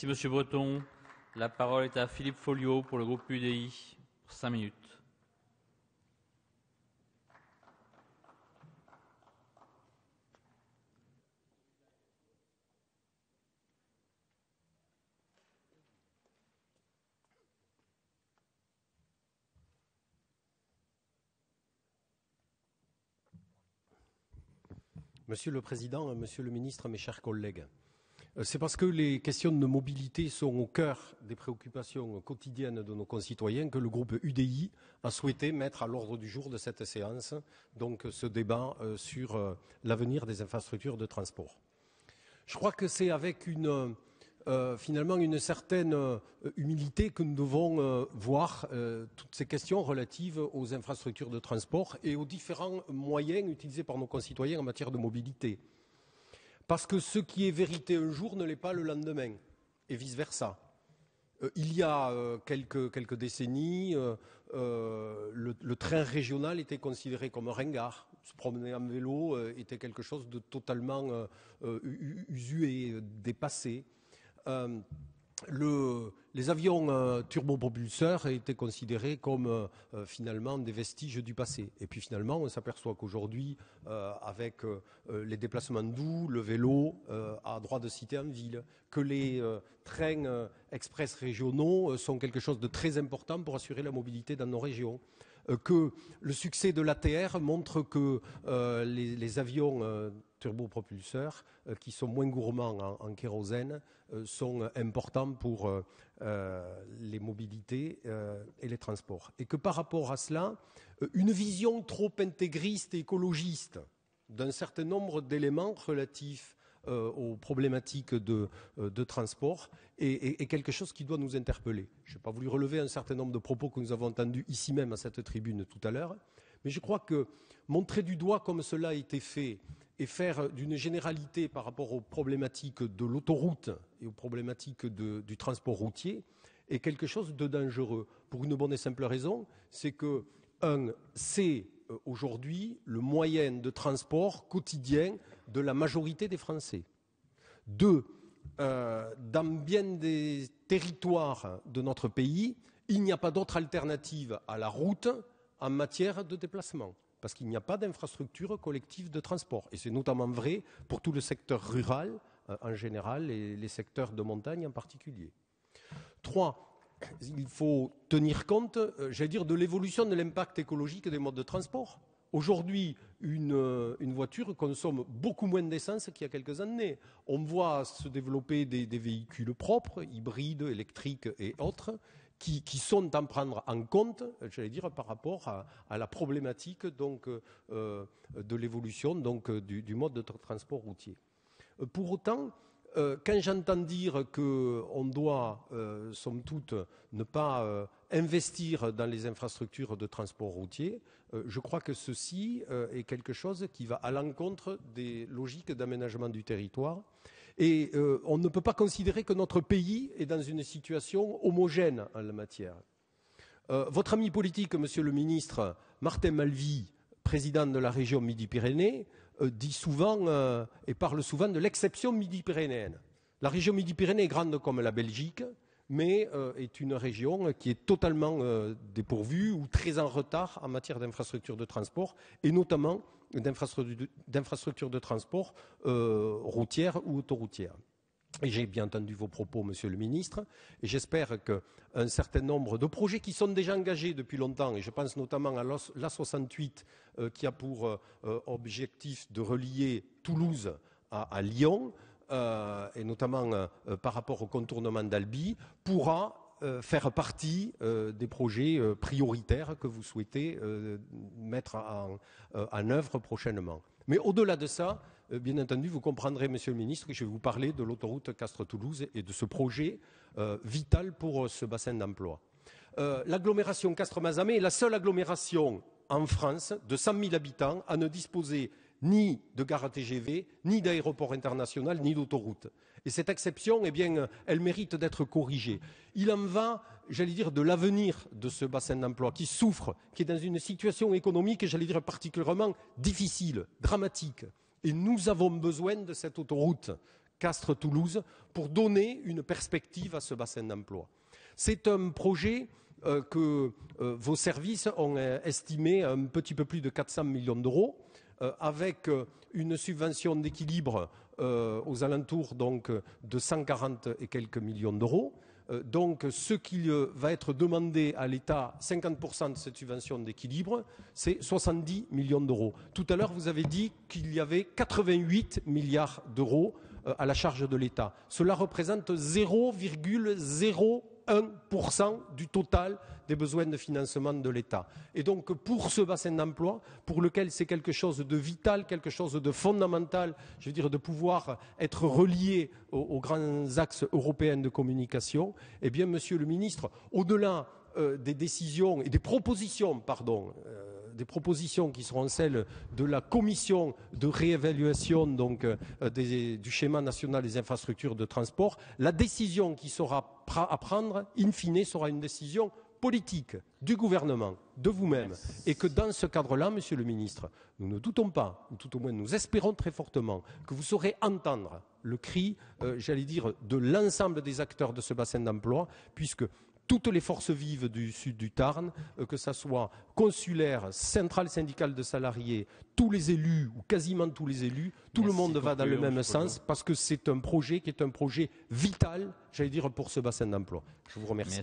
Merci Monsieur Breton. La parole est à Philippe Folliot pour le groupe UDI pour 5 minutes. Monsieur le Président, Monsieur le Ministre, mes chers collègues, c'est parce que les questions de mobilité sont au cœur des préoccupations quotidiennes de nos concitoyens que le groupe UDI a souhaité mettre à l'ordre du jour de cette séance donc ce débat sur l'avenir des infrastructures de transport. Je crois que c'est avec finalement une certaine humilité que nous devons voir toutes ces questions relatives aux infrastructures de transport et aux différents moyens utilisés par nos concitoyens en matière de mobilité. Parce que ce qui est vérité un jour ne l'est pas le lendemain, et vice-versa. Il y a quelques décennies, le train régional était considéré comme un ringard. Se promener en vélo était quelque chose de totalement usué, dépassé. Les avions turbopropulseurs étaient considérés comme finalement des vestiges du passé. Et puis finalement, on s'aperçoit qu'aujourd'hui, avec les déplacements doux, le vélo a droit de cité en ville, que les trains express régionaux sont quelque chose de très important pour assurer la mobilité dans nos régions. Que le succès de l'ATR montre que les avions turbopropulseurs qui sont moins gourmands en kérosène sont importants pour les mobilités et les transports. Et que par rapport à cela, une vision trop intégriste et écologiste d'un certain nombre d'éléments relatifs aux problématiques de transport est quelque chose qui doit nous interpeller. Je n'ai pas voulu relever un certain nombre de propos que nous avons entendus ici même à cette tribune tout à l'heure, mais je crois que montrer du doigt comme cela a été fait et faire d'une généralité par rapport aux problématiques de l'autoroute et aux problématiques du transport routier est quelque chose de dangereux. Pour une bonne et simple raison, c'est que, c'est aujourd'hui le moyen de transport quotidien de la majorité des Français. 2, dans bien des territoires de notre pays, il n'y a pas d'autre alternative à la route en matière de déplacement, parce qu'il n'y a pas d'infrastructure collective de transport. Et c'est notamment vrai pour tout le secteur rural en général et les secteurs de montagne en particulier. 3, il faut tenir compte, j'allais dire, de l'évolution de l'impact écologique des modes de transport. Aujourd'hui, une voiture consomme beaucoup moins d'essence qu'il y a quelques années. On voit se développer des véhicules propres, hybrides, électriques et autres, qui sont à prendre en compte, j'allais dire, par rapport à la problématique donc, de l'évolution donc, du mode de transport routier. Pour autant, quand j'entends dire qu'on doit, somme toute, ne pas investir dans les infrastructures de transport routier, je crois que ceci est quelque chose qui va à l'encontre des logiques d'aménagement du territoire. Et on ne peut pas considérer que notre pays est dans une situation homogène en la matière. Votre ami politique, Monsieur le ministre, Martin Malvy, président de la région Midi-Pyrénées, dit souvent et parle souvent de l'exception midi-pyrénéenne. La région Midi-Pyrénées est grande comme la Belgique, mais est une région qui est totalement dépourvue ou très en retard en matière d'infrastructures de transport, et notamment d'infrastructures de transport routières ou autoroutières. Et j'ai bien entendu vos propos, Monsieur le ministre, et j'espère qu'un certain nombre de projets qui sont déjà engagés depuis longtemps, et je pense notamment à l'A68 qui a pour objectif de relier Toulouse à Lyon, et notamment par rapport au contournement d'Albi, pourra faire partie des projets prioritaires que vous souhaitez mettre en œuvre prochainement. Mais au-delà de ça, bien entendu, vous comprendrez, Monsieur le ministre, que je vais vous parler de l'autoroute Castres-Toulouse et de ce projet vital pour ce bassin d'emploi. L'agglomération Castres-Mazamet est la seule agglomération en France de 100 000 habitants à ne disposer ni de gare TGV, ni d'aéroport international, ni d'autoroute. Et cette exception, eh bien, elle mérite d'être corrigée. Il en va, j'allais dire, de l'avenir de ce bassin d'emploi qui souffre, qui est dans une situation économique, j'allais dire, particulièrement difficile, dramatique. Et nous avons besoin de cette autoroute Castres-Toulouse, pour donner une perspective à ce bassin d'emploi. C'est un projet que vos services ont estimé à un petit peu plus de 400 millions d'euros, avec une subvention d'équilibre aux alentours donc, de 140 et quelques millions d'euros. Donc ce qui va être demandé à l'État, 50% de cette subvention d'équilibre, c'est 70 millions d'euros. Tout à l'heure, vous avez dit qu'il y avait 88 milliards d'euros à la charge de l'État. Cela représente 0,01% du total des besoins de financement de l'État. Et donc pour ce bassin d'emploi, pour lequel c'est quelque chose de vital, quelque chose de fondamental, je veux dire de pouvoir être relié aux grands axes européens de communication, eh bien Monsieur le Ministre, au-delà des décisions et des propositions, des propositions qui seront celles de la commission de réévaluation donc, du schéma national des infrastructures de transport, la décision qui sera à prendre, in fine, sera une décision politique du gouvernement, de vous-même, et que dans ce cadre-là, Monsieur le Ministre, nous ne doutons pas, ou tout au moins nous espérons très fortement, que vous saurez entendre le cri, j'allais dire, de l'ensemble des acteurs de ce bassin d'emploi, puisque toutes les forces vives du sud du Tarn, que ce soit consulaire, centrale syndicale de salariés, tous les élus, ou quasiment tous les élus, tout le monde va dans le même sens, parce que c'est un projet qui est un projet vital, j'allais dire, pour ce bassin d'emploi. Je vous remercie.